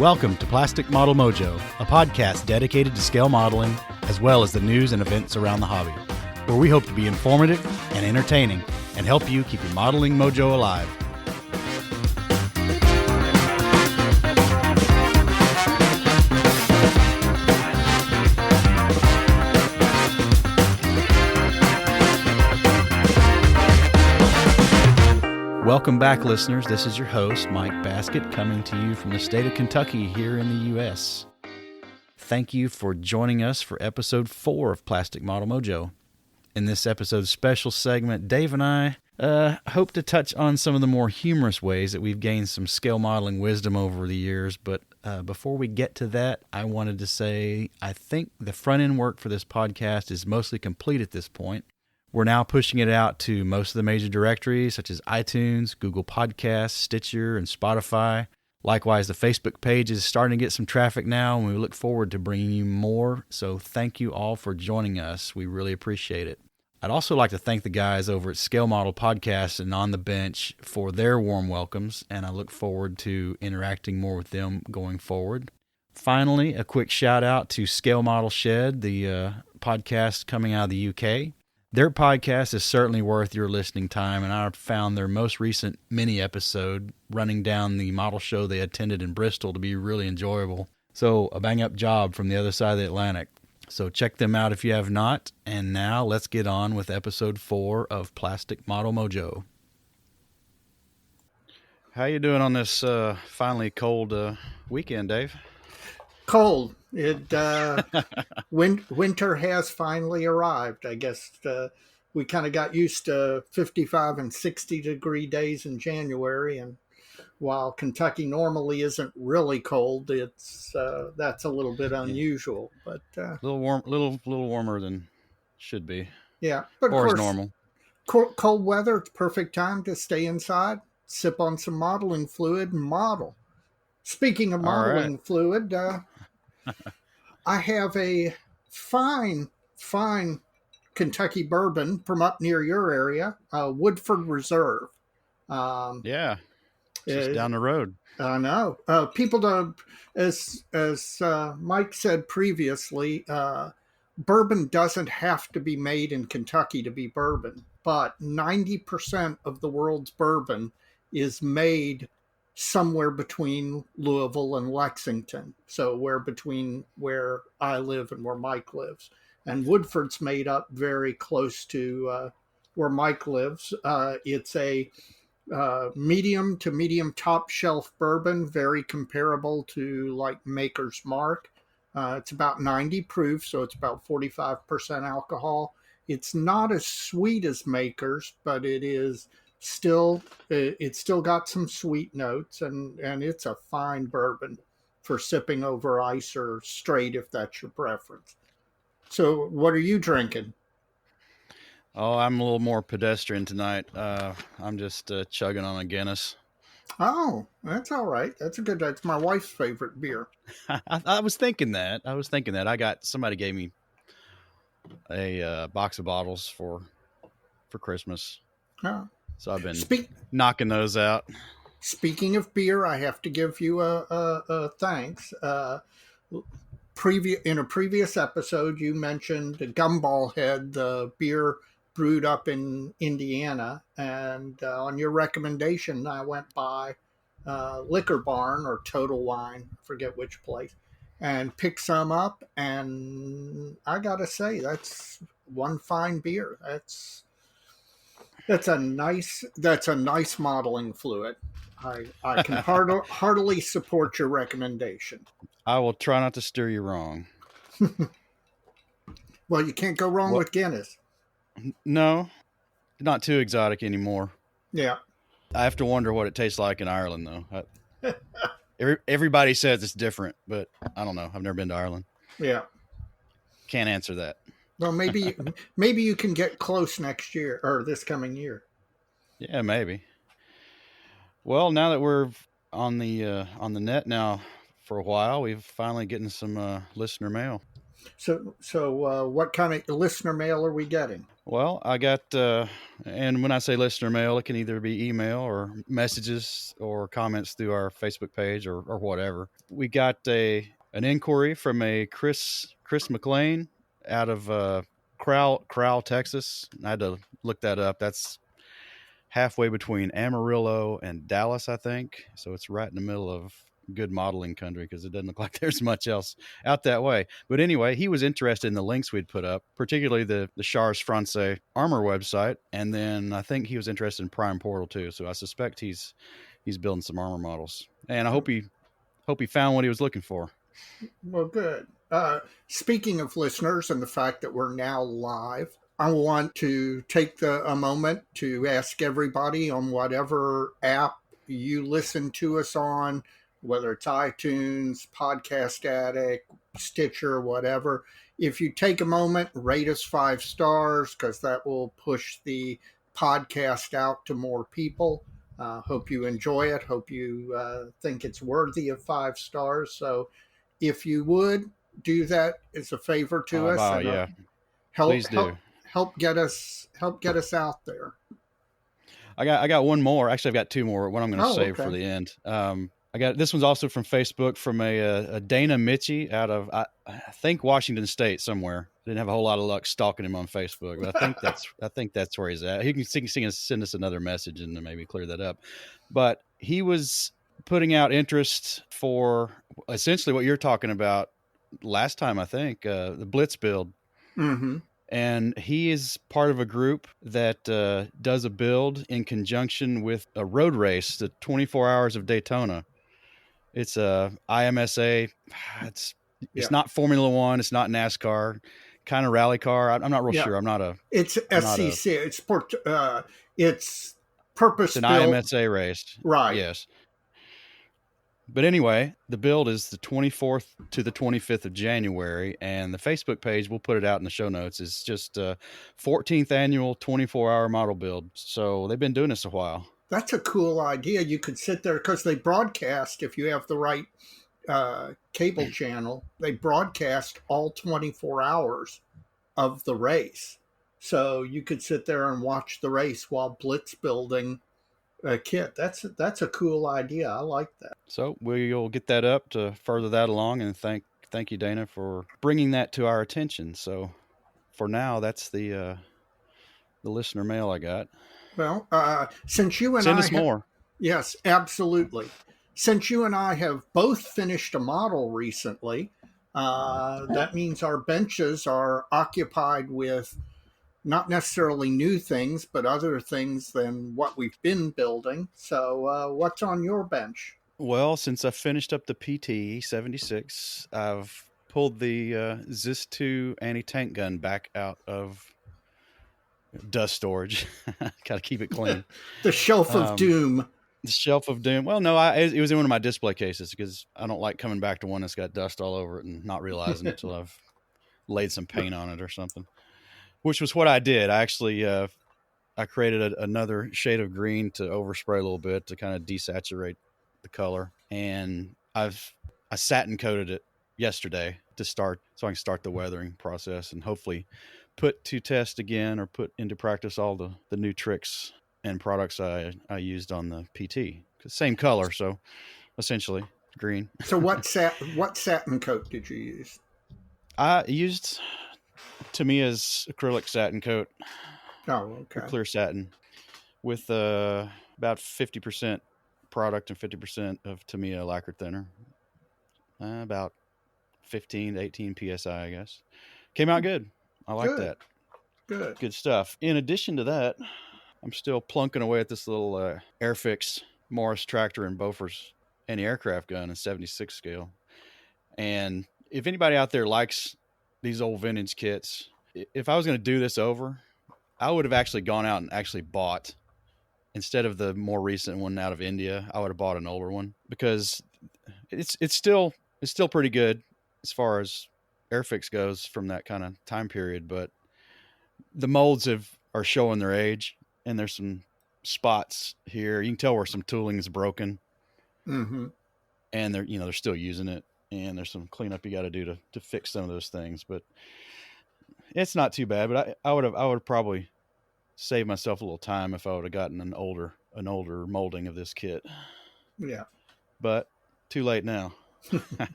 Welcome to Plastic Model Mojo, a podcast dedicated to scale modeling, as well as the news and events around the hobby, where we hope to be informative and entertaining and help you keep your modeling mojo alive. Welcome back, listeners. This is your host, Mike Baskett, coming to you from the state of Kentucky here in the U.S. Thank you for joining us for episode 4 of Plastic Model Mojo. In this episode's special segment, Dave and I hope to touch on some of the more humorous ways that we've gained some scale modeling wisdom over the years. But before we get to that, I wanted to say I think the front-end work for this podcast is mostly complete at this point. We're now pushing it out to most of the major directories, such as iTunes, Google Podcasts, Stitcher, and Spotify. Likewise, the Facebook page is starting to get some traffic now, and we look forward to bringing you more. So thank you all for joining us. We really appreciate it. I'd also like to thank the guys over at Scale Model Podcast and On the Bench for their warm welcomes, and I look forward to interacting more with them going forward. Finally, a quick shout out to Scale Model Shed, the podcast coming out of the UK. Their podcast is certainly worth your listening time, and I found their most recent mini episode running down the model show they attended in Bristol to be really enjoyable. So a bang-up job from the other side of the Atlantic. So check them out if you have not. And now let's get on with episode 4 of Plastic Model Mojo. How you doing on this finally cold weekend, Dave? Cold. Winter has finally arrived. I guess we kind of got used to 55 and 60 degree days in January, and while Kentucky normally isn't really cold, it's that's a little bit unusual. But a little warmer than should be. Yeah, but or of course, normal. Cold weather, it's perfect time to stay inside, sip on some modeling fluid, and model. Speaking of modeling fluid. I have a fine Kentucky bourbon from up near your area, Woodford Reserve. Yeah, just down the road. I know. People don't, as Mike said previously, bourbon doesn't have to be made in Kentucky to be bourbon, but 90% of the world's bourbon is made somewhere between Louisville and Lexington. So between where I live and where Mike lives. And Woodford's made up very close to where Mike lives. It's a medium to medium top shelf bourbon, very comparable to like Maker's Mark. It's about 90 proof, so it's about 45% alcohol. It's not as sweet as Maker's, but it's still got some sweet notes, and it's a fine bourbon for sipping over ice or straight if that's your preference. So what are you drinking? Oh, I'm a little more pedestrian tonight. I'm just chugging on a Guinness. Oh, that's all right. That's my wife's favorite beer. I was thinking that. Somebody gave me a box of bottles for Christmas. Oh. So I've been knocking those out. Speaking of beer, I have to give you a thanks. In a previous episode, you mentioned Gumball Head, the beer brewed up in Indiana, and on your recommendation, I went by Liquor Barn or Total Wine, I forget which place, and picked some up. And I gotta say, that's one fine beer. That's a nice modeling fluid. I can heartily support your recommendation. I will try not to steer you wrong. Well, you can't go wrong with Guinness. No, not too exotic anymore. Yeah. I have to wonder what it tastes like in Ireland, though. Everybody says it's different, but I don't know. I've never been to Ireland. Yeah. Can't answer that. Well, maybe you can get close next year or this coming year. Yeah, maybe. Well, now that we're on the net now for a while, we've finally getting some listener mail. So what kind of listener mail are we getting? Well, I got, and when I say listener mail, it can either be email or messages or comments through our Facebook page or whatever. We got an inquiry from a Chris McLean out of Crowell, Texas. I had to look that up. That's halfway between Amarillo and Dallas, I think. So it's right in the middle of good modeling country because it doesn't look like there's much else out that way. But anyway, he was interested in the links we'd put up, particularly the Charles Francais armor website. And then I think he was interested in Prime Portal too. So I suspect he's building some armor models. And I hope he found what he was looking for. Well, good. Speaking of listeners and the fact that we're now live, I want to take a moment to ask everybody on whatever app you listen to us on, whether it's iTunes, Podcast Addict, Stitcher, whatever. If you take a moment, rate us 5 stars because that will push the podcast out to more people. Hope you enjoy it. Hope you think it's worthy of 5 stars. So if you would do that as a favor to us, and, yeah, please do. Help get us out there. I got one more. Actually, I've got 2 more. One I'm going to save for the end. I got this one's also from Facebook from a Dana Mitchie out of I think Washington State somewhere. Didn't have a whole lot of luck stalking him on Facebook, but I think that's where he's at. He can send us another message and maybe clear that up. But he was putting out interest for essentially what you're talking about last time. I think the Blitz build. Mm-hmm. And he is part of a group that does a build in conjunction with a road race, the 24 Hours of Daytona. It's a IMSA. It's not Formula One. It's not NASCAR. Kind of rally car. I'm not real sure. I'm not a. It's SCC. It's purpose. It's an IMSA race, right? Yes. But anyway, the build is the 24th to the 25th of January, and the Facebook page, we'll put it out in the show notes, is just 14th annual 24-hour model build. So they've been doing this a while. That's a cool idea. You could sit there because they broadcast, if you have the right cable channel, they broadcast all 24 hours of the race. So you could sit there and watch the race while blitz building a kit. That's a cool idea. I like that. So we'll get that up to further that along, and thank you, Dana, for bringing that to our attention. So for now, that's the listener mail I got. Well, since you and send us more. Yes, absolutely. Since you and I have both finished a model recently, that means our benches are occupied with not necessarily new things, but other things than what we've been building. So what's on your bench? Well, since I finished up the PT 76, I've pulled the Zis 2 anti-tank gun back out of dust storage. Got to keep it clean. The shelf of doom. The shelf of doom. Well, no, it was in one of my display cases because I don't like coming back to one that's got dust all over it and not realizing it till I've laid some paint on it or something. Which was what I did. I actually I created another shade of green to overspray a little bit to kind of desaturate the color, and I satin coated it yesterday to start so I can start the weathering process and hopefully put to test again or put into practice all the new tricks and products I used on the PT. Same color, so essentially green. So what satin coat did you use? I used Tamiya's acrylic satin coat. Oh, okay. Clear satin with about 50% product and 50% of Tamiya lacquer thinner. About 15 to 18 PSI, I guess. Came out good. I like that. Good stuff. In addition to that, I'm still plunking away at this little Airfix Morris tractor and Bofors anti-aircraft gun in 76 scale. And if anybody out there likes these old vintage kits, if I was going to do this over, I would have actually gone out and actually bought, instead of the more recent one out of India, I would have bought an older one because it's still pretty good as far as Airfix goes from that kind of time period. But the molds are showing their age, and there's some spots here. You can tell where some tooling is broken, mm-hmm. and they're still using it. and there's some cleanup you got to do to fix some of those things. But it's not too bad. But I would probably save myself a little time if I would have gotten an older molding of this kit. Yeah. But too late now.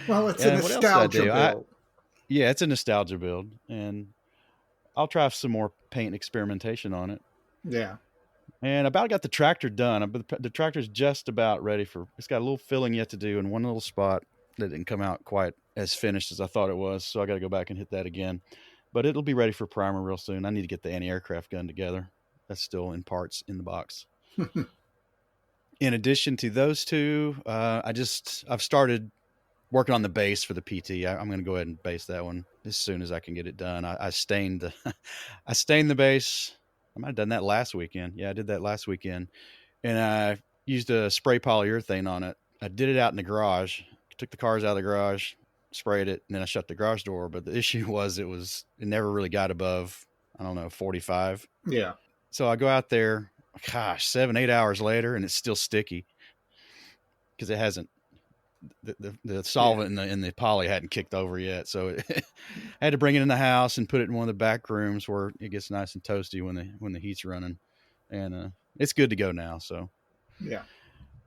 Well, it's a And what else did I nostalgia do? build. Yeah, it's a nostalgia build, and I'll try some more paint experimentation on it. Yeah. And about got the tractor done. But the tractor's just about ready for. It's got a little filling yet to do in one little spot that didn't come out quite as finished as I thought it was. So I got to go back and hit that again. But it'll be ready for primer real soon. I need to get the anti-aircraft gun together. That's still in parts in the box. In addition to those two, I've started working on the base for the PT. I'm going to go ahead and base that one as soon as I can get it done. I stained the, I stained the base. I might have done that last weekend. Yeah, I did that last weekend, and I used a spray polyurethane on it. I did it out in the garage. Took the cars out of the garage, sprayed it, and then I shut the garage door. But the issue was it never really got above, I don't know, 45. Yeah. So I go out there, 7-8 hours later, and it's still sticky because it hasn't. The solvent in the poly hadn't kicked over yet, so I had to bring it in the house and put it in one of the back rooms where it gets nice and toasty when the heat's running, and it's good to go now. So yeah,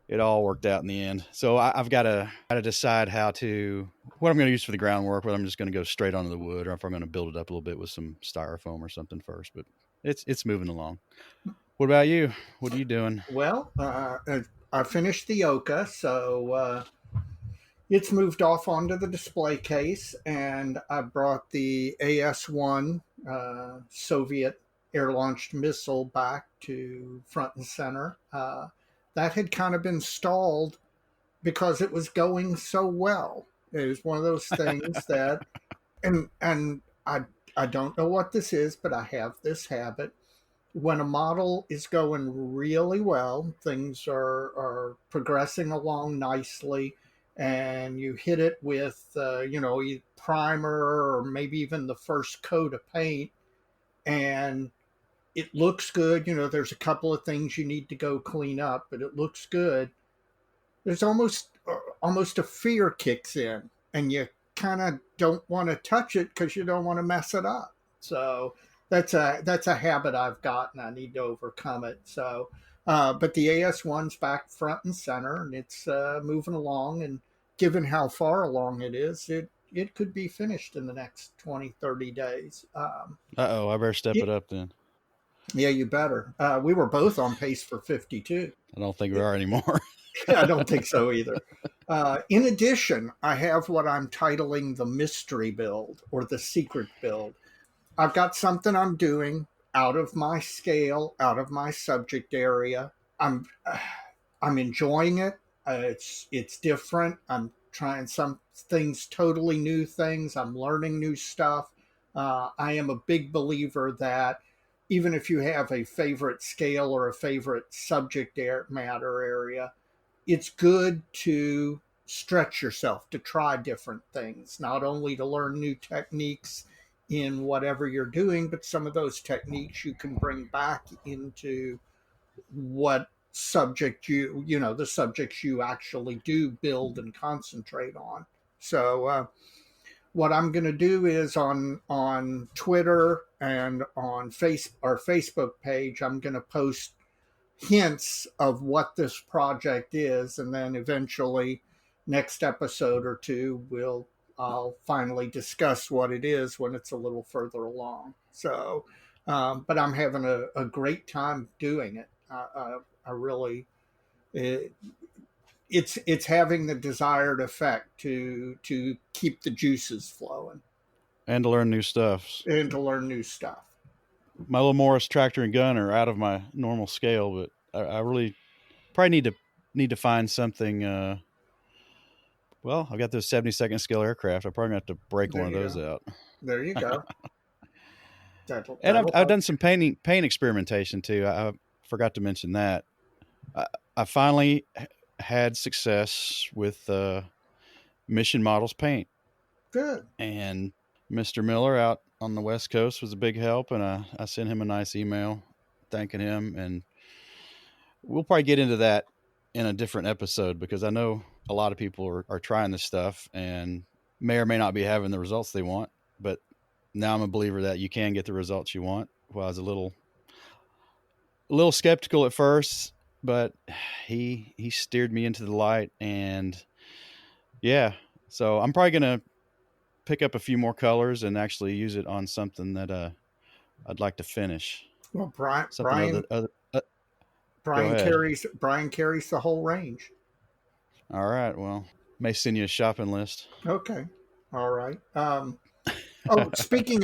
it all worked out in the end. So I've got to decide what I'm going to use for the groundwork, whether I'm just going to go straight onto the wood or if I'm going to build it up a little bit with some styrofoam or something first. But it's moving along. What about you? What are you doing? Well, I finished the Oka, so it's moved off onto the display case, and I brought the AS-1 Soviet air-launched missile back to front and center. That had kind of been stalled because it was going so well. It was one of those things that, and I don't know what this is, but I have this habit. When a model is going really well, things are progressing along nicely, and you hit it with, primer or maybe even the first coat of paint, and it looks good. There's a couple of things you need to go clean up, but it looks good. There's almost a fear kicks in, and you kind of don't want to touch it because you don't want to mess it up. So that's a habit I've got, and I need to overcome it. So, but the AS-1's back front and center, and it's moving along. And given how far along it is, it could be finished in the next 20-30 days. I better step it up then. Yeah, you better. We were both on pace for 52. I don't think we are anymore. I don't think so either. In addition, I have what I'm titling the mystery build or the secret build. I've got something I'm doing out of my scale, out of my subject area. I'm enjoying it. It's different. I'm trying some things, totally new things. I'm learning new stuff. I am a big believer that even if you have a favorite scale or a favorite subject matter area, it's good to stretch yourself, to try different things, not only to learn new techniques in whatever you're doing, but some of those techniques you can bring back into what subject the subjects you actually do build and concentrate on. So what I'm going to do is on Twitter and on our Facebook page, I'm going to post hints of what this project is, and then eventually next episode or two I'll finally discuss what it is when it's a little further along. So but I'm having a great time doing it. I really it's having the desired effect to keep the juices flowing and to learn new stuff. My little Morris tractor and gun are out of my normal scale, but I really probably need to find something. Well, I've got those 72nd scale aircraft. I'm probably gonna have to break one of those out. There you go. And I've done some paint experimentation too. I forgot to mention that. I finally had success with Mission Models paint. Good. And Mr. Miller out on the West Coast was a big help, and I sent him a nice email thanking him, and we'll probably get into that in a different episode, because I know a lot of people are trying this stuff and may or may not be having the results they want. But now I'm a believer that you can get the results you want. Well, I was a little skeptical at first, but he steered me into the light, and yeah. So I'm probably gonna pick up a few more colors and actually use it on something that I'd like to finish. Well, Something other go ahead. Brian carries the whole range. All right. Well, may send you a shopping list. Okay, all right. Speaking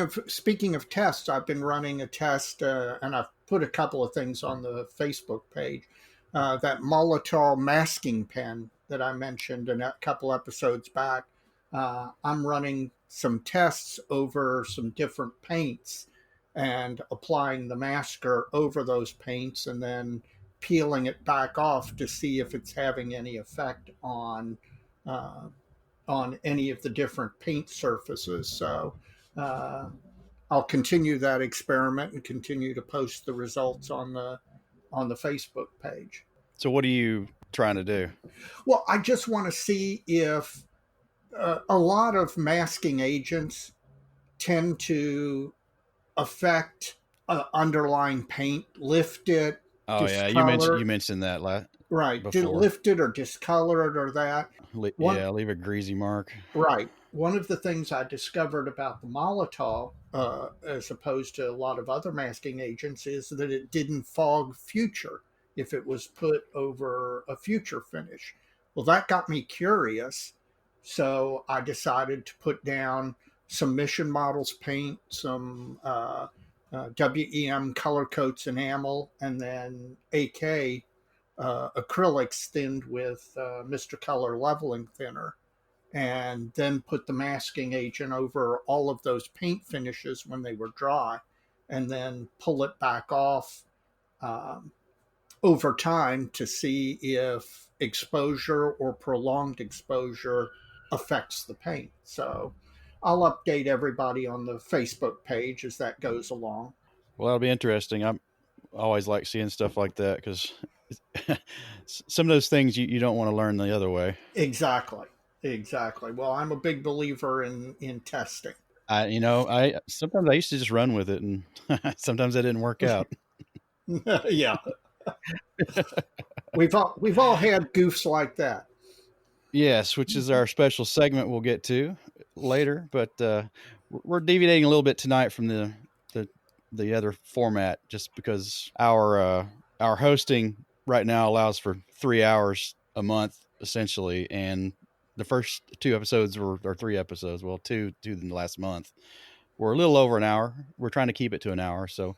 of tests, I've been running a test, and I've put a couple of things on the Facebook page. That Molotov masking pen that I mentioned in a couple episodes back. I'm running some tests over some different paints and applying the masker over those paints, and then peeling it back off to see if it's having any effect uh, on any of the different paint surfaces. So uh, I'll continue that experiment and continue to post the results on the Facebook page. So, what are you trying to do? Well, I just want to see if a lot of masking agents tend to affect underlying paint, lift it, Oh yeah, discolor. you mentioned that Right, before. lift it or discolor it or that. One Yeah, leave a greasy mark. Right. One of the things I discovered about the Molotov, as opposed to a lot of other masking agents, is that it didn't fog future if it was put over a future finish. Well, that got me curious. So I decided to put down some Mission Models paint, some WEM color coats enamel, and then AK acrylics thinned with Mr. Color leveling thinner, and then put the masking agent over all of those paint finishes when they were dry, and then pull it back off um, over time to see if exposure or prolonged exposure affects the paint. So I'll update everybody on the Facebook page as that goes along. Well, that'll be interesting. I always like seeing stuff like that, because some of those things you don't want to learn the other way. Exactly. Exactly. Well, I'm a big believer in testing. I sometimes I used to just run with it, and sometimes that didn't work out. Yeah. We've all had goofs like that. Yes, which is our special segment we'll get to later. But we're deviating a little bit tonight from the the other format, just because our hosting right now allows for 3 hours a month essentially, and the first two episodes or three episodes, well, two in the last month, were a little over an hour. We're trying to keep it to an hour, so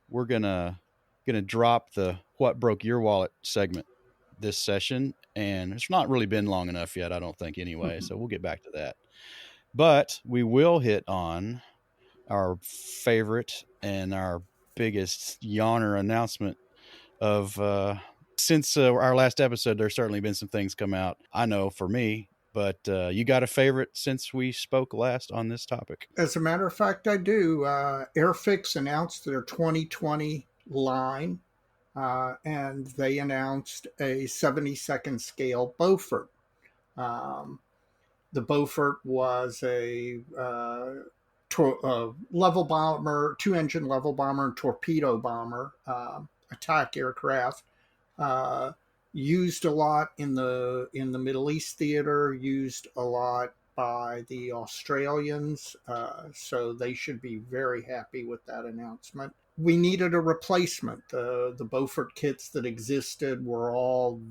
we're gonna drop the "What Broke Your Wallet" segment this session, and it's not really been long enough yet, I don't think, anyway. So we'll get back to that, but we will hit on our favorite and our biggest yawner announcement of since our last episode. There's certainly been some things come out, I know, for me. But you got a favorite since we spoke last on this topic? As a matter of fact, I do. Airfix announced their 2020 line, and they announced a 72nd scale Beaufort. Um, the Beaufort was a level bomber, two engine level bomber, and torpedo bomber attack aircraft. Uh, Used a lot in the Middle East theater. Used a lot by the Australians, so they should be very happy with that announcement. We needed a replacement. The Beaufort kits that existed were all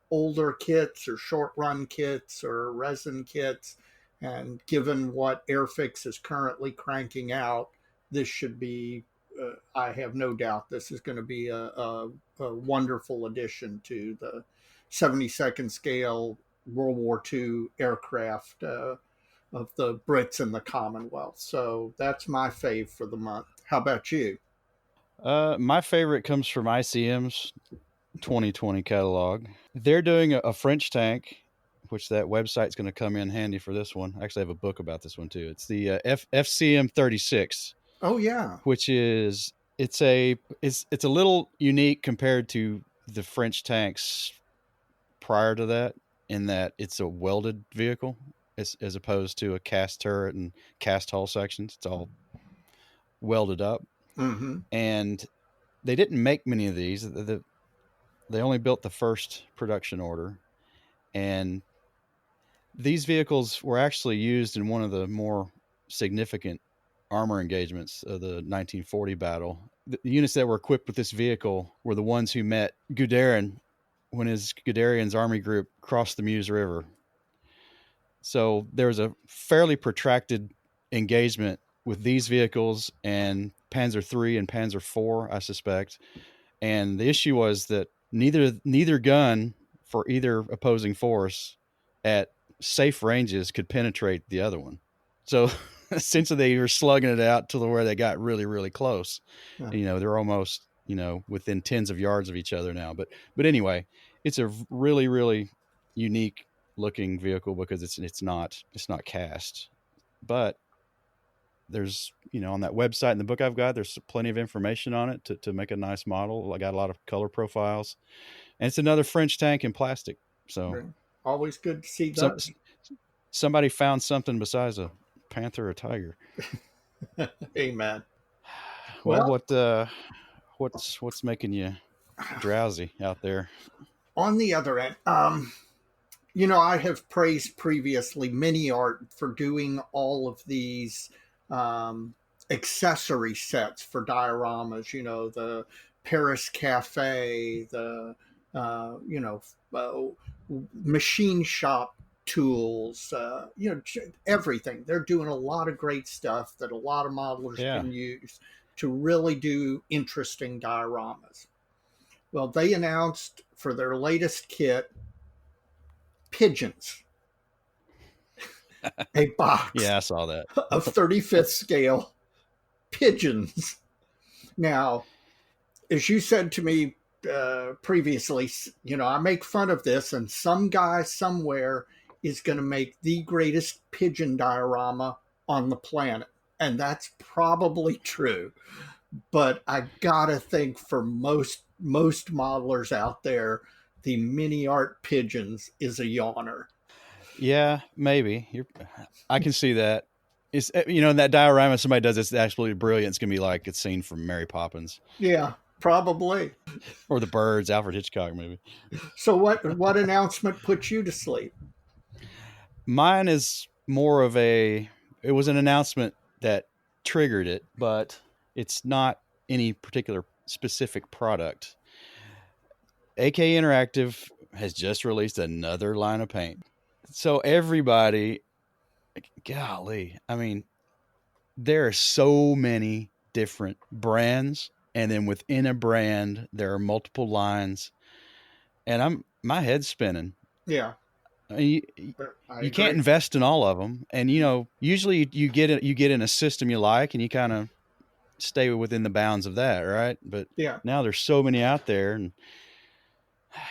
older kits or short run kits or resin kits. And given what Airfix is currently cranking out, this should be, I have no doubt, this is going to be a wonderful addition to the 72nd scale World War II aircraft of the Brits and the Commonwealth. So that's my fave for the month. How about you? My favorite comes from ICM's 2020 catalog. They're doing a French tank, which that website's going to come in handy for this one. I actually have a book about this one too. It's the FCM 36. Oh yeah, Which is it's a little unique compared to the French tanks prior to that, in that it's a welded vehicle as opposed to a cast turret and cast hull sections. It's all welded up. Mm-hmm. And they didn't make many of these. They only built the first production order. And these vehicles were actually used in one of the more significant armor engagements of the 1940 battle. The units that were equipped with this vehicle were the ones who met Guderian when his Guderian's army group crossed the Meuse River. So there was a fairly protracted engagement with these vehicles and Panzer III and Panzer IV, I suspect. And the issue was that neither gun for either opposing force at safe ranges could penetrate the other one. So essentially they were slugging it out to where they got really, really close. Yeah. They're almost, within tens of yards of each other now. But anyway, it's a really, really unique looking vehicle because it's not cast. But there's, on that website and the book I've got, there's plenty of information on it to make a nice model. I got a lot of color profiles, and it's another French tank in plastic. So always good to see that. Somebody found something besides a panther or tiger. Amen. Well, what's making you drowsy out there? On the other end, I have praised previously Mini Art for doing all of these accessory sets for dioramas, the Paris Cafe, the machine shop tools, everything. They're doing a lot of great stuff that a lot of modelers can use to really do interesting dioramas. Well, they announced for their latest kit pigeons. A box. Yeah, I saw that. Of 35th scale pigeons. Now, as you said to me previously, I make fun of this, and some guy somewhere is going to make the greatest pigeon diorama on the planet. And that's probably true. But I gotta think for most modelers out there, the Mini Art pigeons is a yawner. Yeah, maybe. I can see that. It's that diorama somebody does, it's absolutely brilliant. It's gonna be like it's seen from Mary Poppins. Yeah, probably. Or The Birds, Alfred Hitchcock movie. So what announcement put you to sleep? Mine is more of it was an announcement that triggered it, but it's not any particular specific product. AK Interactive has just released another line of paint. So everybody, golly, I mean, there are so many different brands, and then within a brand, there are multiple lines, and my head's spinning. Yeah. I mean, you can't invest in all of them. And, usually you get in a system you like and you kind of stay within the bounds of that. Right. But now there's so many out there, and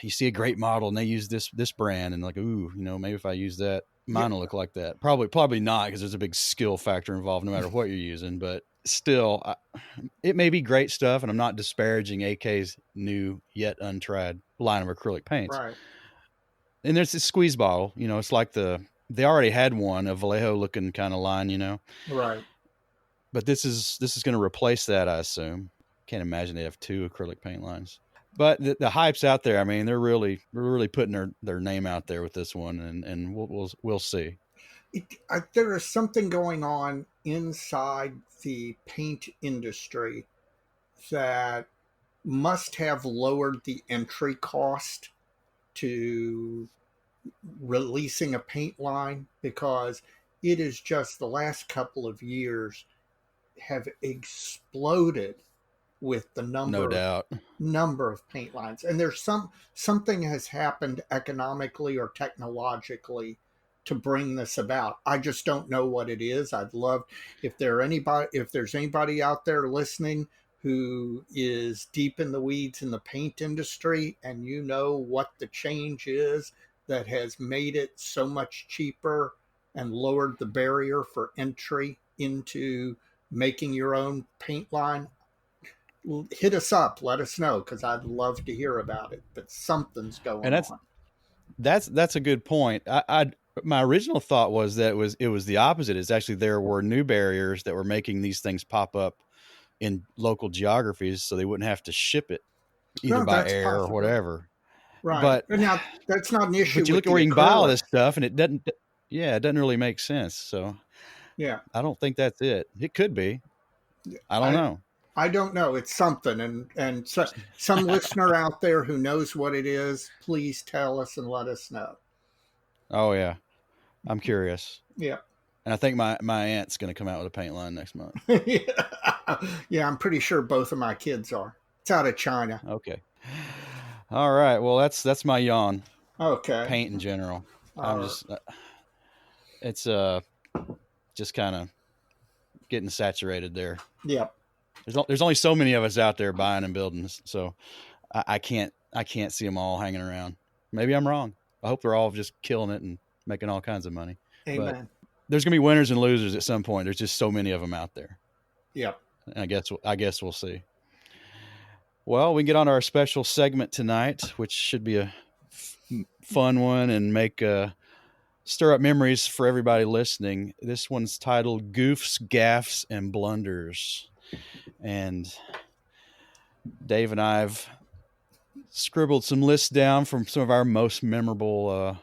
you see a great model and they use this brand, and like, ooh, maybe if I use that, mine will look like that. Probably not, because there's a big skill factor involved no matter what you're using, but still it may be great stuff. And I'm not disparaging AK's new yet untried line of acrylic paints. Right. And there's this squeeze bottle, it's like they already had one, a Vallejo looking kind of line, Right. But this is going to replace that, I assume. Can't imagine they have two acrylic paint lines. But the hype's out there. I mean, they're really putting their name out there with this one, and we'll see. There is something going on inside the paint industry that must have lowered the entry cost to releasing a paint line, because it is just the last couple of years have exploded with the number of paint lines. And there's something has happened economically or technologically to bring this about. I just don't know what it is. I'd love if there's anybody out there listening who is deep in the weeds in the paint industry, and what the change is that has made it so much cheaper and lowered the barrier for entry into making your own paint line, hit us up. Let us know, because I'd love to hear about it. But something's going on. That's a good point. My original thought was that it was the opposite. It's actually there were new barriers that were making these things pop up in local geographies, so they wouldn't have to ship it either Well, by that's air or possible. whatever. Right. But And now that's not an issue you with look at where the you can buy all acrylic. this stuff, and it doesn't. Yeah, it doesn't really make sense. So Yeah. I don't think that's it. It could be. I don't I know. I don't know. It's something, and so, some listener out there who knows what it is, please tell us and let us know. Oh yeah, I'm curious, Yeah. and I think my aunt's going to come out with a paint line next month. Yeah, I'm pretty sure both of my kids are. It's out of China. Okay. All right. Well, that's my yawn. Okay. Paint in general. I'm Uh, just it's just kind of getting saturated there. yep. There's only so many of us out there buying and building, so I can't see them all hanging around. Maybe I'm wrong. I hope they're all just killing it and making all kinds of money. But Amen. there's gonna be winners and losers at some point. There's just so many of them out there. Yep. And I guess we'll see. Well, we can get on to our special segment tonight, which should be a fun one and make stir up memories for everybody listening. This one's titled Goofs, Gaffs, and Blunders. And Dave and I have scribbled some lists down from some of our most memorable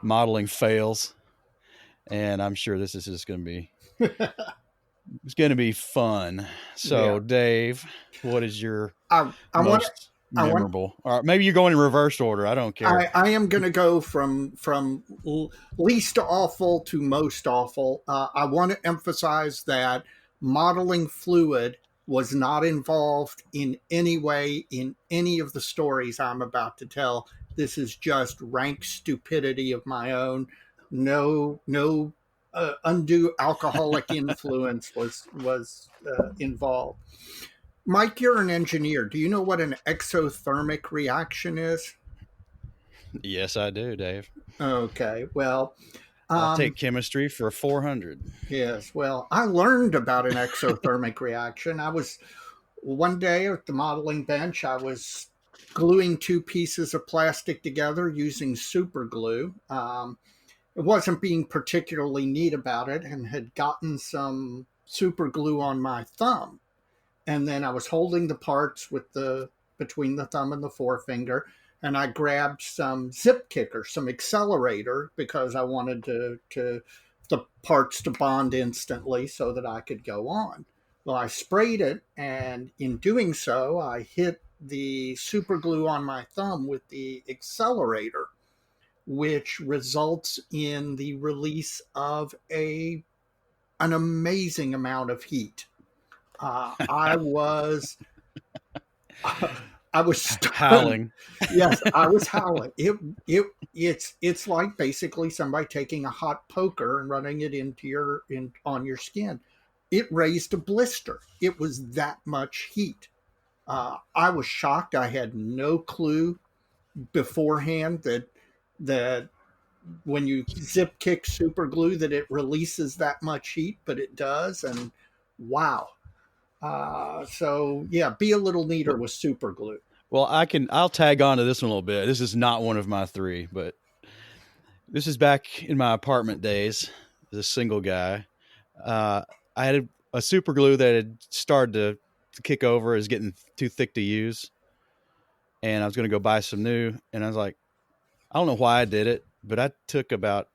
modeling fails. And I'm sure this is just going to be it's going to be fun. So, Yeah. Dave, what is your I want. most I want. memorable? Or maybe you're going in reverse order. I don't care. I am going to go from least awful to most awful. I want to emphasize that modeling fluid was not involved in any way in any of the stories I'm about to tell. This is just rank stupidity of my own. No, undue alcoholic influence was involved. Mike, you're an engineer. Do you know what an exothermic reaction is? Yes, I do, Dave. Okay, well, I'll um, take chemistry for 400. yes, well, I learned about an exothermic reaction. I was one day at the modeling bench, I was gluing two pieces of plastic together using super glue. It wasn't being particularly neat about it and had gotten some super glue on my thumb. And then I was holding the parts with the between the thumb and the forefinger, and I grabbed some zip kicker, some accelerator, because I wanted to the parts to bond instantly so that I could go on. Well, I sprayed it, and in doing so, I hit the super glue on my thumb with the accelerator, which results in the release of an amazing amount of heat. I was I was stunned. Howling. Yes, I was howling. It's like basically somebody taking a hot poker and running it on your skin. It raised a blister. It was that much heat. I was shocked. I had no clue beforehand that when you zip kick super glue that it releases that much heat, but it does. And wow. So yeah, be a little neater with super glue. Well, I'll tag on to this one a little bit. This is not one of my three, but this is back in my apartment days as a single guy. I had a super glue that had started to kick over, is getting too thick to use. And I was going to go buy some new. And I was like, I don't know why I did it, but I took about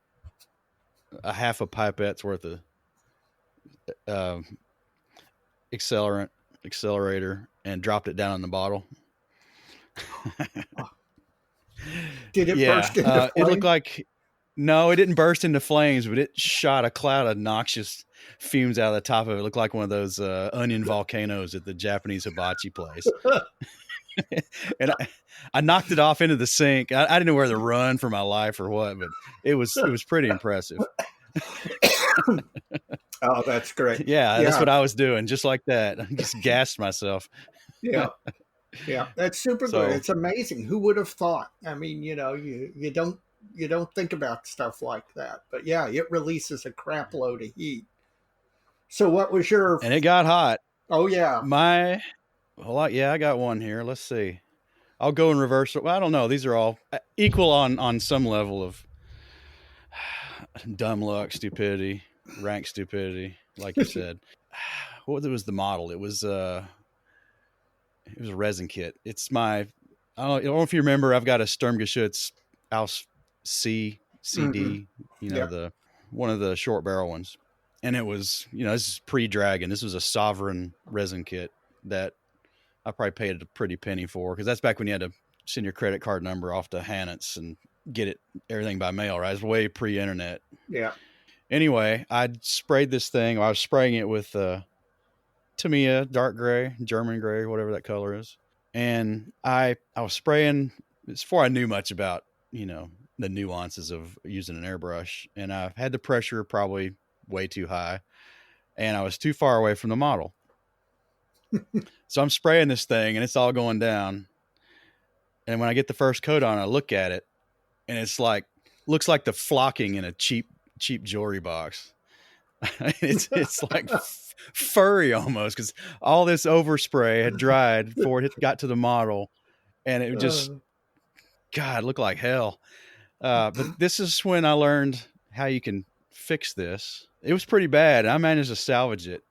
a half a pipette's worth of accelerator and dropped it down in the bottle. Did it burst into flames? It looked like no, it didn't burst into flames, but it shot a cloud of noxious fumes out of the top of it. It looked like one of those onion volcanoes at the Japanese hibachi place. And I knocked it off into the sink. I didn't know whether to run for my life or what, but it was pretty impressive. Oh, that's great. Yeah, that's what I was doing, just like that. I just gassed myself. Yeah. Yeah, that's super So- good. It's amazing. Who would have thought? I mean, you don't think about stuff like that. But yeah, it releases a crap load of heat. So what was And it got hot. Oh yeah. I got one here. Let's see. I'll go in reverse. Well, I don't know. These are all equal on some level of dumb luck, stupidity, rank stupidity, like you said. What was the model? It was a resin kit. It's my I don't know if you remember. I've got a Sturmgeschütz Aus Mm-hmm. CD. You know, Yeah. the one of the short barrel ones, and it was, this is pre-Dragon. This was a Sovereign resin kit that I probably paid a pretty penny for, because that's back when you had to send your credit card number off to Hannets and get everything by mail. Right, it was way pre-internet. Yeah. Anyway, I sprayed this thing. I was spraying it with Tamiya dark gray, German gray, whatever that color is. And I was spraying. It's before I knew much about, the nuances of using an airbrush. And I had the pressure probably way too high, and I was too far away from the model. So I'm spraying this thing and it's all going down. And when I get the first coat on, I look at it and it's looks like the flocking in a cheap jewelry box. it's like furry almost, because all this overspray had dried before it got to the model, and it just, God, looked like hell. But this is when I learned how you can fix this. It was pretty bad. I managed to salvage it.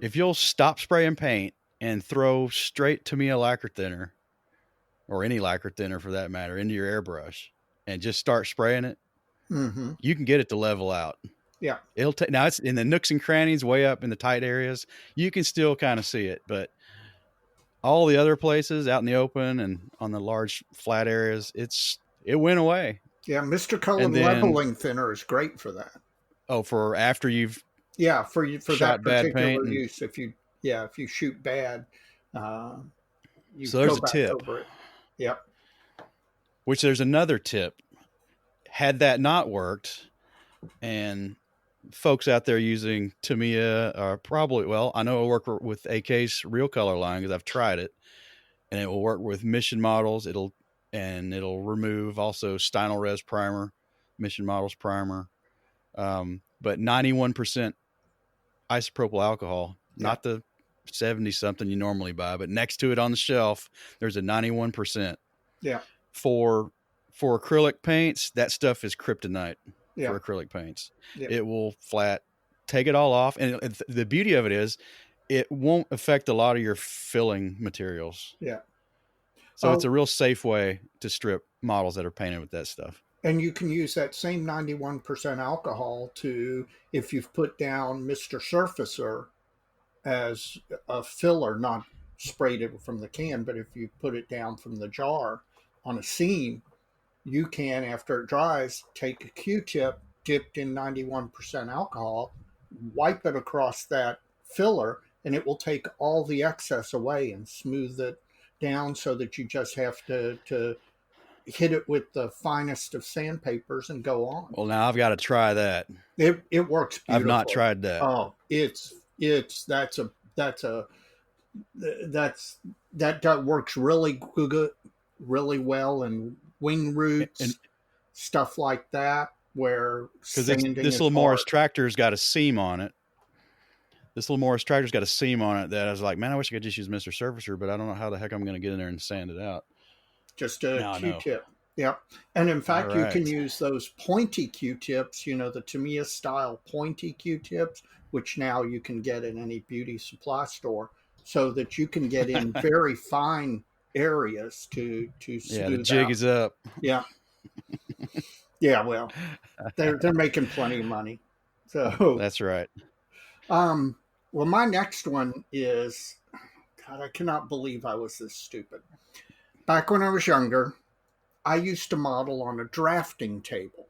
If you'll stop spraying paint and throw straight Tamiya lacquer thinner, or any lacquer thinner for that matter, into your airbrush and just start spraying it, Mm-hmm. you can get it to level out. Yeah. It'll take, now it's in the nooks and crannies, way up in the tight areas. You can still kind of see it, but all the other places out in the open and on the large flat areas, it went away. Yeah. Mr. Cullen And then, leveling thinner is great for that. for after you've for that shot bad particular paint. use. If you shoot bad, you So there's go a back tip. over it. Yep. Which there's another tip. Had that not worked, and folks out there using Tamiya are probably, I know it'll work with AK's Real Color line because I've tried it, and it will work with Mission models. It'll remove also Stynylrez primer, Mission models primer, but 91% isopropyl alcohol, not the 70 something you normally buy, but next to it on the shelf, there's a 91%. Yeah. For acrylic paints, that stuff is kryptonite. Yeah. For acrylic paints. Yeah. It will flat take it all off. And the beauty of it is it won't affect a lot of your filling materials. Yeah. So it's a real safe way to strip models that are painted with that stuff. And you can use that same 91% alcohol to, if you've put down Mr. Surfacer as a filler, not sprayed it from the can, but if you put it down from the jar on a seam, you can, after it dries, take a Q-tip dipped in 91% alcohol, wipe it across that filler, and it will take all the excess away and smooth it down so that you just have to hit it with the finest of sandpapers and go on. Well, now I've got to try that. It works beautiful. I've not tried that. Oh, that works really good, really well in wing roots, and stuff like that, where because this little Morris tractor's got a seam on it. This little Morris tractor's got a seam on it that I was like, man, I wish I could just use Mr. Surfacer, but I don't know how the heck I'm going to get in there and sand it out. Just a Q-tip. Yeah. And in fact, you can use those pointy Q-tips, the Tamiya style pointy Q-tips, which now you can get in any beauty supply store, so that you can get in very fine areas to smooth the jig out. Is up. Yeah. Yeah, well, they're making plenty of money. So that's right. Well, my next one is, God, I cannot believe I was this stupid. Back when I was younger, I used to model on a drafting table.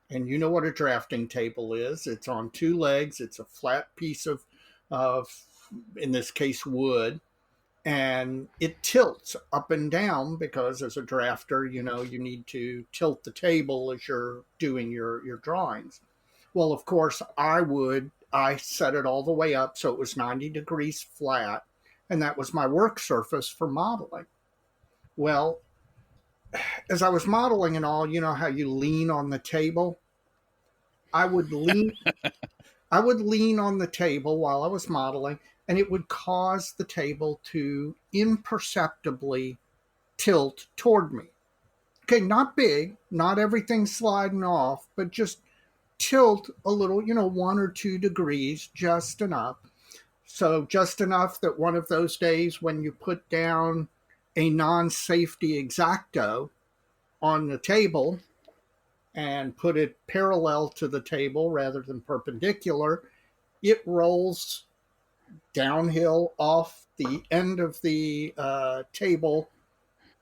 And you know what a drafting table is. It's on two legs. It's a flat piece of in this case, wood. And it tilts up and down because as a drafter, you need to tilt the table as you're doing your drawings. Well, of course, I set it all the way up so it was 90 degrees flat. And that was my work surface for modeling. Well, as I was modeling and all, you know how you lean on the table? I would lean on the table while I was modeling, and it would cause the table to imperceptibly tilt toward me. Okay, not big, not everything sliding off, but just tilt a little, 1 or 2 degrees, just enough. So, just enough that one of those days when you put down a non safety X-Acto on the table and put it parallel to the table rather than perpendicular, it rolls downhill off the end of the table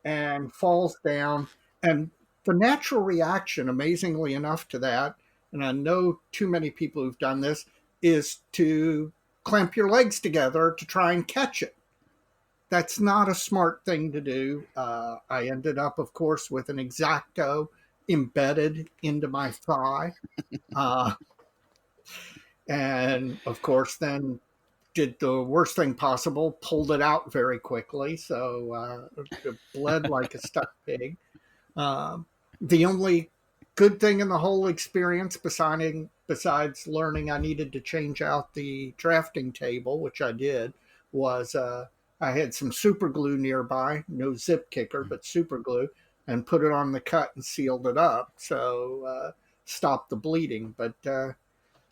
and falls down. And the natural reaction, amazingly enough, to that, and I know too many people who've done this, is to clamp your legs together to try and catch it. That's not a smart thing to do. I ended up, of course, with an X-Acto embedded into my thigh. And, of course, then did the worst thing possible, pulled it out very quickly. So it bled like a stuck pig. The only good thing in the whole experience, besides learning I needed to change out the drafting table, which I did, was I had some super glue nearby, no zip kicker, but super glue, and put it on the cut and sealed it up. So stopped the bleeding. But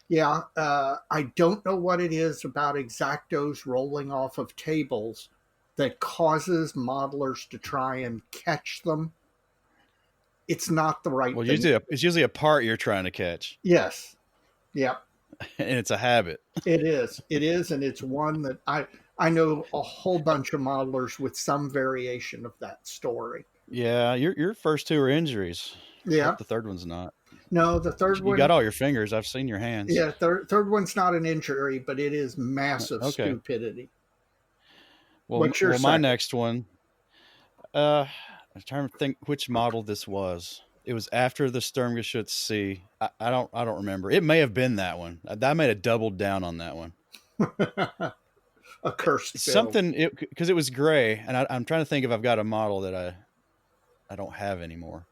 yeah, I don't know what it is about X-Actos rolling off of tables that causes modelers to try and catch them. It's not the right thing. It's usually a part you're trying to catch. Yes. Yep. And it's a habit. It is. It is, and it's one that I know a whole bunch of modelers with some variation of that story. Yeah, your first two are injuries. Yeah. The third one's not. No, the third one. You got all your fingers. I've seen your hands. Yeah, third one's not an injury, but it is massive stupidity. Well, my next one, I'm trying to think which model this was. It was after the Sturmgeschütz C. I don't remember. It may have been that one. I may have doubled down on that one. A cursed something because it was gray, and I'm trying to think if I've got a model that I don't have anymore.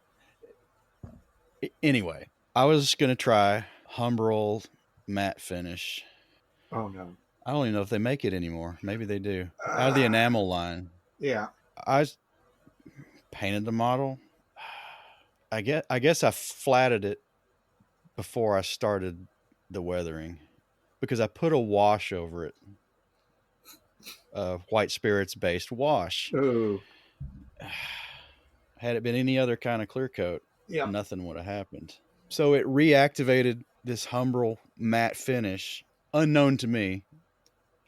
Anyway, I was gonna try Humbrol matte finish. Oh no! I don't even know if they make it anymore. Maybe they do. Out of the enamel line. Yeah. I painted the model. I guess I flatted it before I started the weathering because I put a wash over it. White spirits based wash. Ooh. Had it been any other kind of clear coat, nothing would have happened. So it reactivated this Humbrol matte finish, unknown to me.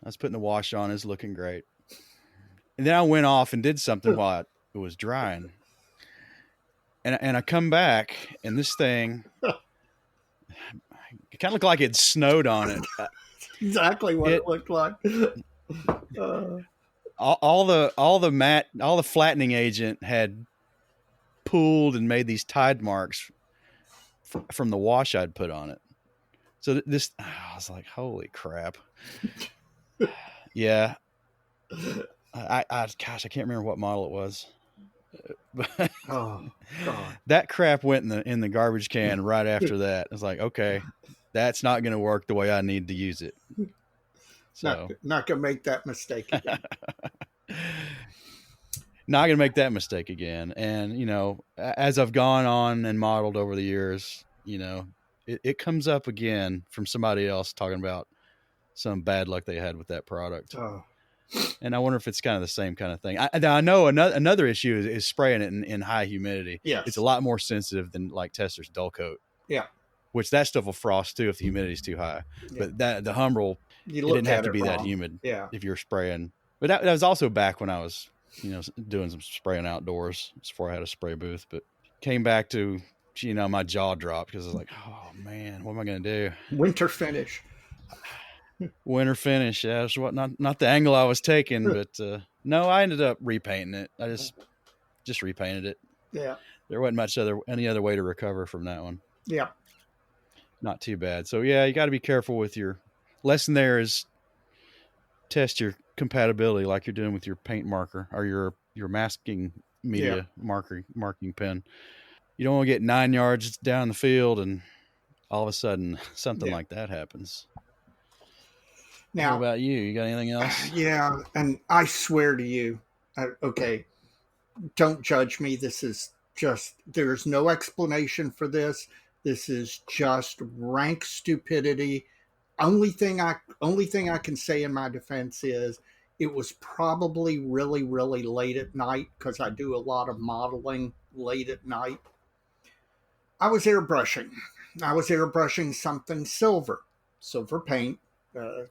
I was putting the wash on, it's looking great. And then I went off and did something while it was drying. And I come back, and this thing, it kind of looked like it snowed on it. Exactly what it looked like. All the flattening agent had pooled and made these tide marks from the wash I'd put on it. So I was like, holy crap. Yeah. Gosh, I can't remember what model it was. But oh God. That crap went in the garbage can right after that. I was like, okay, that's not going to work the way I need to use it. So not going to make that mistake again. Not going to make that mistake again. And, as I've gone on and modeled over the years, it comes up again from somebody else talking about some bad luck they had with that product. Oh. And I wonder if it's kind of the same kind of thing. I know another issue is spraying it in high humidity. Yes. It's a lot more sensitive than like Testor's Dull Coat. Yeah. Which that stuff will frost too if the humidity is too high. Yeah. But the Humbrol, it didn't have to be that humid. Yeah. If you're spraying. But that was also back when I was, doing some spraying outdoors before I had a spray booth. But came back to, my jaw dropped because I was like, oh man, what am I going to do? Winter finish. Winter finish. Yeah, that's not the angle I was taking, but no, I ended up repainting it. I just repainted it. Yeah. There wasn't any other way to recover from that one. Yeah. Not too bad. So yeah, you got to be careful with your lesson. There is test your compatibility like you're doing with your paint marker or your masking media marking pen. You don't want to get 9 yards down the field and all of a sudden something like that happens. What Now, about you? You got anything else? yeah, and I swear to you, okay, don't judge me. This is just, there's no explanation for this. This is just rank stupidity. Only thing I can say in my defense is it was probably really, really late at night because I do a lot of modeling late at night. I was airbrushing. I was airbrushing something silver paint,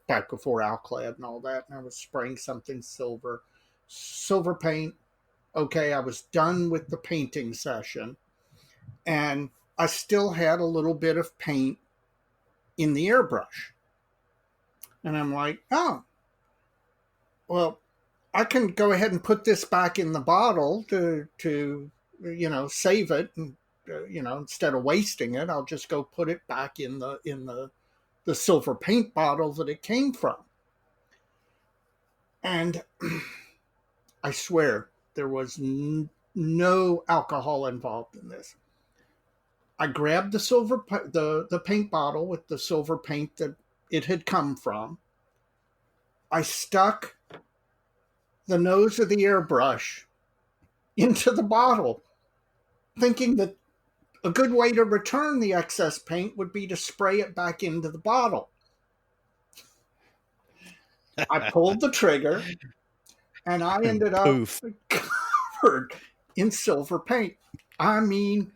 back before Alclad and all that. And I was spraying something silver paint. Okay, I was done with the painting session, and I still had a little bit of paint in the airbrush. And I'm like, oh, well, I can go ahead and put this back in the bottle to save it, and instead of wasting it, I'll just go put it back in the silver paint bottle that it came from. And I swear there was no alcohol involved in this. I grabbed the paint bottle with the silver paint that it had come from. I stuck the nose of the airbrush into the bottle, thinking that a good way to return the excess paint would be to spray it back into the bottle. I pulled the trigger, and I ended up Poof. covered in silver paint. I mean,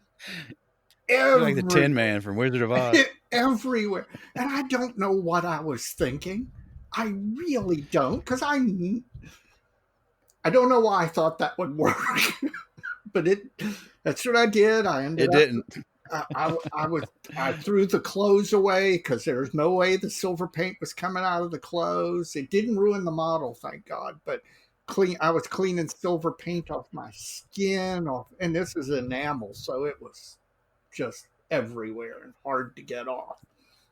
You're like the Tin Man from Wizard of Oz. Everywhere. And I don't know what I was thinking. I really don't, because I don't know why I thought that would work. But that's what I did. It didn't. I threw the clothes away because there was no way the silver paint was coming out of the clothes. It didn't ruin the model, thank God. But I was cleaning silver paint off my skin, and this is enamel, so it was just everywhere and hard to get off.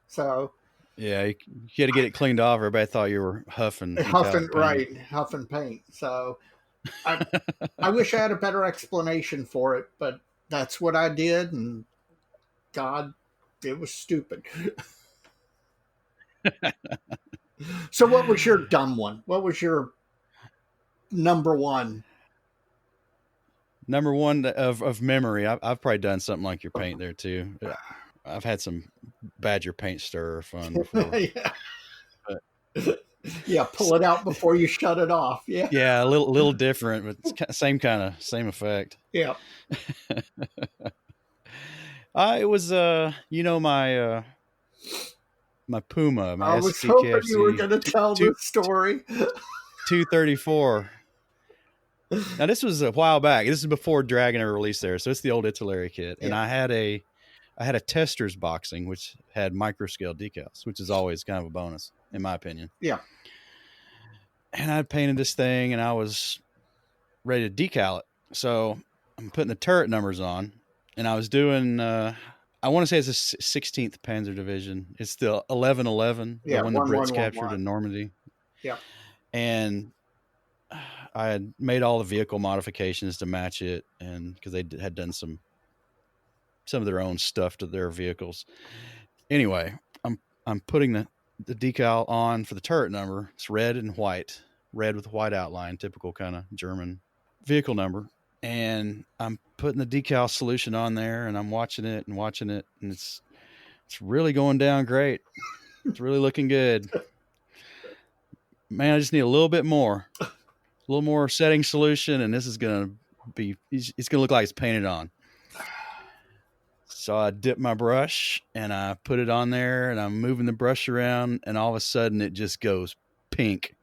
So yeah, you had to get it cleaned off. Everybody thought you were huffing paint. So I wish I had a better explanation for it, but that's what I did, and God, it was stupid. So what was your dumb one? What was your number one? Number one of memory. I've probably done something like your paint there too. I've had some Badger paint stirrer fun before. Yeah. Yeah, pull it out before you shut it off. Yeah. Yeah, a little different, but same effect. Yeah. It was my my Puma, my I was hoping you were going to tell the story. 234. Now this was a while back. This is before Dragon ever released there, so it's the old Italeri kit. And I had a tester's boxing which had micro scale decals, which is always kind of a bonus in my opinion. Yeah. And I painted this thing, and I was ready to decal it. So I'm putting the turret numbers on, and I was doing. I want to say it's the 16th Panzer Division. It's the 1111, the one the Brits captured in Normandy. Yeah. And I had made all the vehicle modifications to match it, and because they had done some of their own stuff to their vehicles. Anyway, I'm putting the decal on for the turret number. It's red and white, red with white outline, typical kind of German vehicle number. And I'm putting the decal solution on there, and I'm watching it, and it's really going down great. It's really looking good. Man, I just need a little bit more. A little more setting solution, and this is going to be, it's going to look like it's painted on. So I dip my brush, and I put it on there, and I'm moving the brush around, and all of a sudden it just goes pink.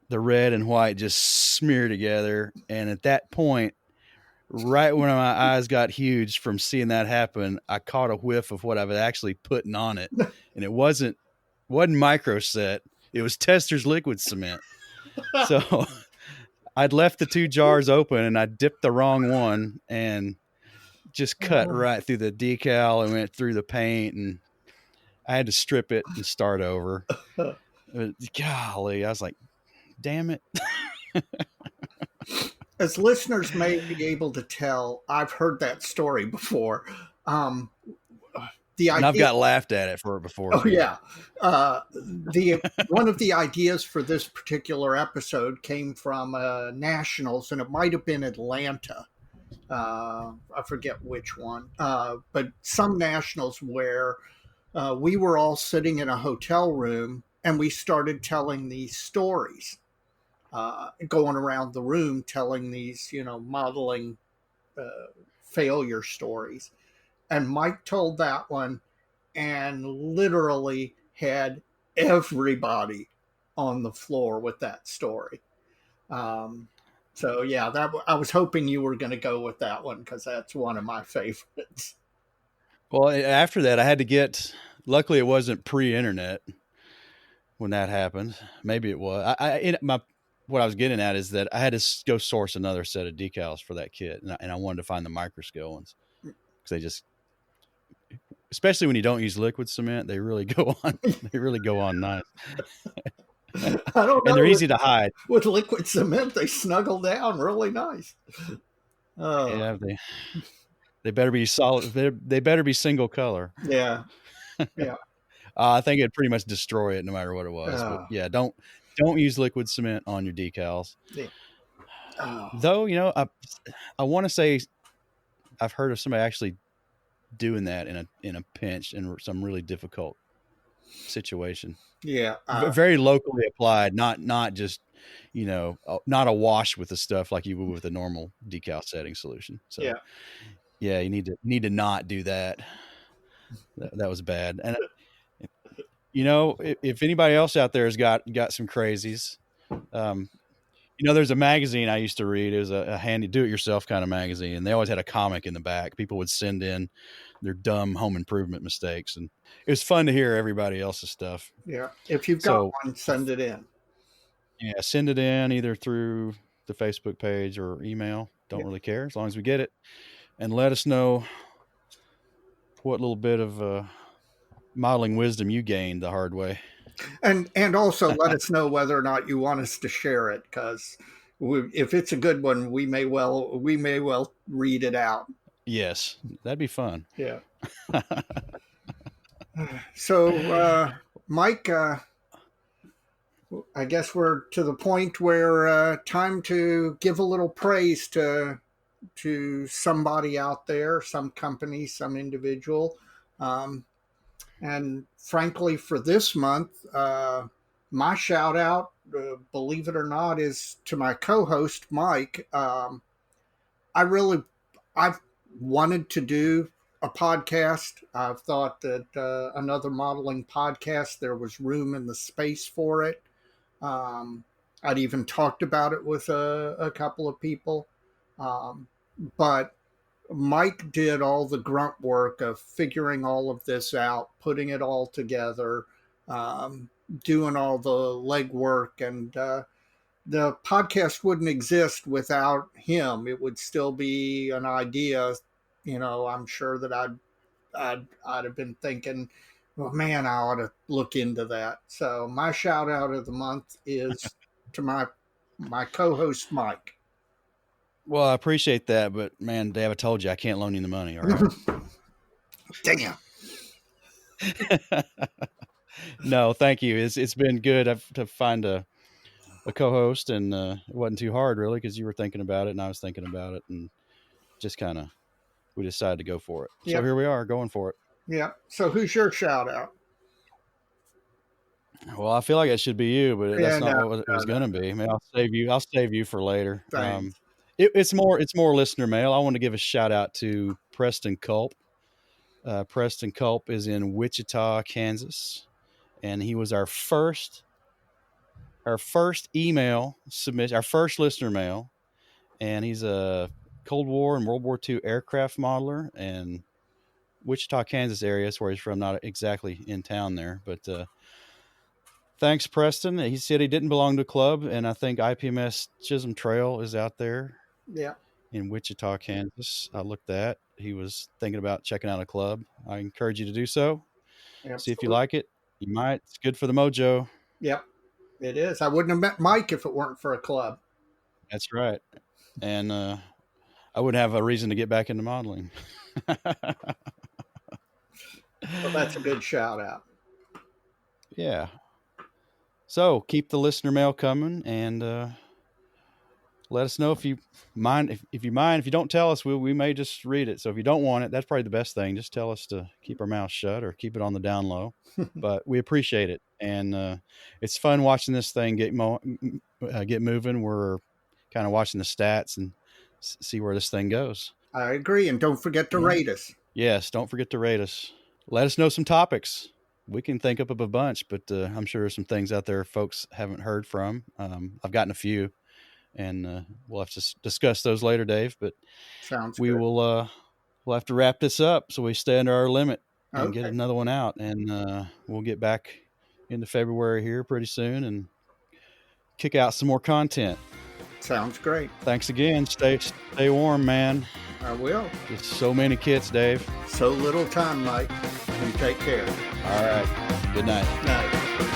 The red and white just smear together. And at that point, right when my eyes got huge from seeing that happen, I caught a whiff of what I was actually putting on it. And it wasn't micro set. It was Tester's liquid cement. So I'd left the two jars open, and I dipped the wrong one and just cut right through the decal and went through the paint, and I had to strip it and start over. Golly, I was like, damn it. As listeners may be able to tell, I've heard that story before. the And I've idea. got laughed at it for it before. Oh too. yeah, the one of the ideas for this particular episode came from nationals, and it might have been Atlanta. I forget which one, but some nationals where we were all sitting in a hotel room and we started telling these stories, going around the room telling these, modeling failure stories. And Mike told that one and literally had everybody on the floor with that story. Um, so yeah, that I was hoping you were going to go with that one because that's one of my favorites. Well, after that, I had to get. Luckily, it wasn't pre-internet when that happened. Maybe it was. What I was getting at is that I had to go source another set of decals for that kit, and I wanted to find the microscale ones because they just, especially when you don't use liquid cement, they really go on. They really go on nice. I don't know. And they're easy to hide. With liquid cement, they snuggle down really nice. Yeah, they better be solid. They better be single color. Yeah, yeah. I think it'd pretty much destroy it no matter what it was. But yeah, don't use liquid cement on your decals. Yeah. Though, I want to say I've heard of somebody actually doing that in a pinch in some really difficult situation. Yeah, very locally applied, not just not a wash with the stuff like you would with a normal decal setting solution. So yeah, you need to not do that. That was bad. And if anybody else out there has got some crazies, there's a magazine I used to read. It was a handy do-it-yourself kind of magazine, and they always had a comic in the back. People would send in their dumb home improvement mistakes, and it was fun to hear everybody else's stuff. Yeah, if you've got one, send it in. Yeah, send it in either through the Facebook page or email. Don't really care as long as we get it, and let us know what little bit of modeling wisdom you gained the hard way. And also let us know whether or not you want us to share it, because if it's a good one, we may well read it out. Yes, that'd be fun. Yeah. So, Mike, I guess we're to the point where time to give a little praise to somebody out there, some company, some individual. And frankly, for this month, my shout out, believe it or not, is to my co-host, Mike. I've wanted to do a podcast. I've thought that another modeling podcast, there was room in the space for it. I'd even talked about it with a couple of people. But Mike did all the grunt work of figuring all of this out, putting it all together, doing all the legwork, and the podcast wouldn't exist without him. It would still be an idea. I'm sure that I'd have been thinking, well, man, I ought to look into that. So my shout out of the month is to my co-host, Mike. Well, I appreciate that, but man, Dave, I told you I can't loan you the money. All right. Damn. No, thank you. It's been good to find a co-host, and it wasn't too hard really because you were thinking about it and I was thinking about it, and just kind of we decided to go for it. Yep. So here we are going for it. Yeah. So who's your shout out? Well, I feel like it should be you, but that's not what it was going to be. I mean, I'll save you for later. It's more listener mail. I want to give a shout out to Preston Culp. Preston Culp is in Wichita, Kansas, and he was our first email submission, our first listener mail, and he's a Cold War and World War II aircraft modeler, and Wichita, Kansas area is where he's from. Not exactly in town there, but thanks, Preston. He said he didn't belong to a club, and I think IPMS Chisholm Trail is out there. Yeah. In Wichita, Kansas. I looked at. He was thinking about checking out a club. I encourage you to do so. Absolutely. See if you like it. You might. It's good for the mojo. Yep, it is. I wouldn't have met Mike if it weren't for a club. That's right. And I wouldn't have a reason to get back into modeling. So that's a good shout out. Yeah. So keep the listener mail coming, and let us know if you mind. If you mind, if you don't tell us, we may just read it. So if you don't want it, that's probably the best thing. Just tell us to keep our mouth shut or keep it on the down low. But we appreciate it, and it's fun watching this thing get moving. We're kind of watching the stats and see where this thing goes. I agree, and don't forget to rate us. Yes, don't forget to rate us. Let us know some topics. We can think up of a bunch, but I'm sure there's some things out there folks haven't heard from. I've gotten a few, and we'll have to discuss those later, Dave. But Sounds we good. will we'll have to wrap this up so we stay under our limit and Okay. get another one out, and we'll get back into February here pretty soon and kick out some more content. Sounds great. Thanks again. Stay warm, man. I will. There's so many kits, Dave. So little time, Mike. You take care. All right. Good night. Night.